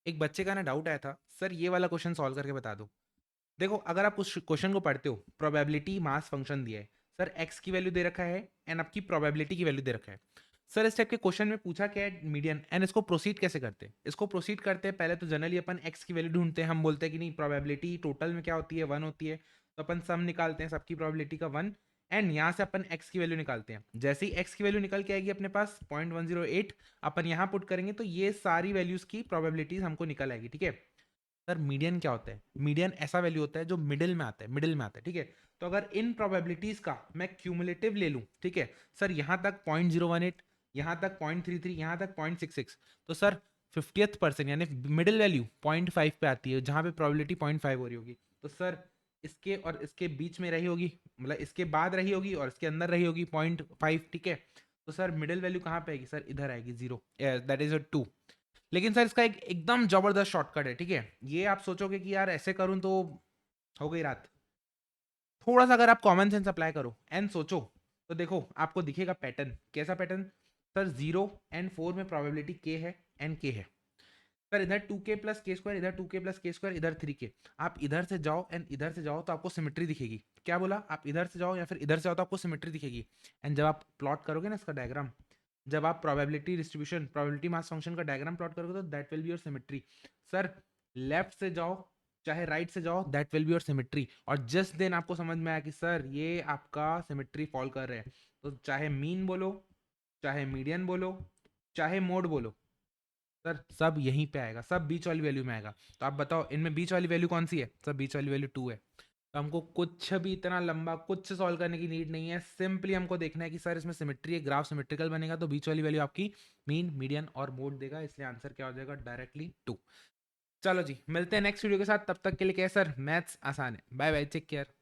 एक बच्चे का ना डाउट आया था, सर ये वाला क्वेश्चन सॉल्व करके बता दो। देखो, अगर आप उस क्वेश्चन को पढ़ते हो, प्रोबेबिलिटी मास फंक्शन दिया है, सर एक्स की वैल्यू दे रखा है एंड आपकी प्रोबेबिलिटी की वैल्यू दे रखा है। सर इस टाइप के क्वेश्चन में पूछा क्या है, मीडियन, एंड इसको प्रोसीड कैसे करते हैं? इसको प्रोसीड करते हैं, पहले तो जनरली अपन एक्स की वैल्यू ढूंढते हैं, हम बोलते हैं कि नहीं, प्रोबेबिलिटी टोटल में क्या होती है, 1 होती है, तो अपन सम निकालते हैं सबकी प्रोबेबिलिटी का 1, एंड यहाँ से अपन एक्स की वैल्यू निकालते हैं। जैसे ही एक्स की वैल्यू निकल के आएगी अपने पास 0.108, अपन यहाँ पुट करेंगे तो ये सारी वैल्यूज की प्रोबेबिलिटीज हमको निकल आएगी, ठीक है। सर मीडियन क्या होता है? मीडियन ऐसा वैल्यू होता है जो मिडिल में आता है, मिडिल में आता है, ठीक है। तो अगर इन प्रोबेबिलिटीज का मैं क्यूमुलेटिव ले लूं, ठीक है, सर यहां तक 0.018, यहां तक 0.33, यहां तक 0.66, तो सर 50th% यानी मिडिल वैल्यू 0.5 पे आती है, जहां पे प्रोबेबिलिटी 0.5 हो रही होगी। तो सर इसके और इसके बीच में रही होगी, मतलब इसके बाद रही होगी और इसके अंदर रही होगी 0.5, ठीक है। तो सर मिडिल वैल्यू कहाँ पे आएगी? सर इधर आएगी, 0, दैट इज 2। लेकिन सर इसका एक एकदम जबरदस्त शॉर्टकट है, ठीक है। ये आप सोचोगे कि यार ऐसे करूं तो हो गई रात। थोड़ा सा अगर आप कॉमन सेंस अप्लाई करो एंड सोचो, तो देखो आपको दिखेगा पैटर्न। कैसा पैटर्न? सर 0 और 4 में प्रोबेबिलिटी के है एंड के है। सर इधर 2k+k², इधर 2k+k², इधर 3k। आप इधर से जाओ एंड इधर से जाओ तो आपको सिमेट्री दिखेगी। क्या बोला? आप इधर से जाओ या फिर इधर से आओ तो आपको सिमेट्री दिखेगी। एंड जब आप प्लॉट करोगे ना इसका डायग्राम, जब आप probability distribution, probability mass function का डायग्राम प्लॉट करोगे तो that will be your symmetry. Sir left से जाओ चाहे राइट से जाओ, that will be your symmetry. और जस्ट देन आपको समझ में आया कि सर ये आपका सिमेट्री फॉल कर रहे हैं, तो चाहे मीन बोलो, चाहे मीडियन बोलो, चाहे मोड बोलो, सर सब यहीं पे आएगा, सब बीच वाली वैल्यू में आएगा। तो आप बताओ इनमें बीच वाली वैल्यू कौन सी है? सर बीच वाली वैल्यू 2 है। तो हमको कुछ भी इतना लंबा कुछ सॉल्व करने की नीड नहीं है, सिंपली हमको देखना है कि सर इसमें सिमेट्री है, ग्राफ सिमेट्रिकल बनेगा तो बीच वाली वैल्यू आपकी मीन, मीडियन और मोड देगा, इसलिए आंसर क्या हो जाएगा? डायरेक्टली 2। चलो जी, मिलते हैं नेक्स्ट वीडियो के साथ, तब तक के लिए क्या है सर, मैथ्स आसान है। Bye bye, take care.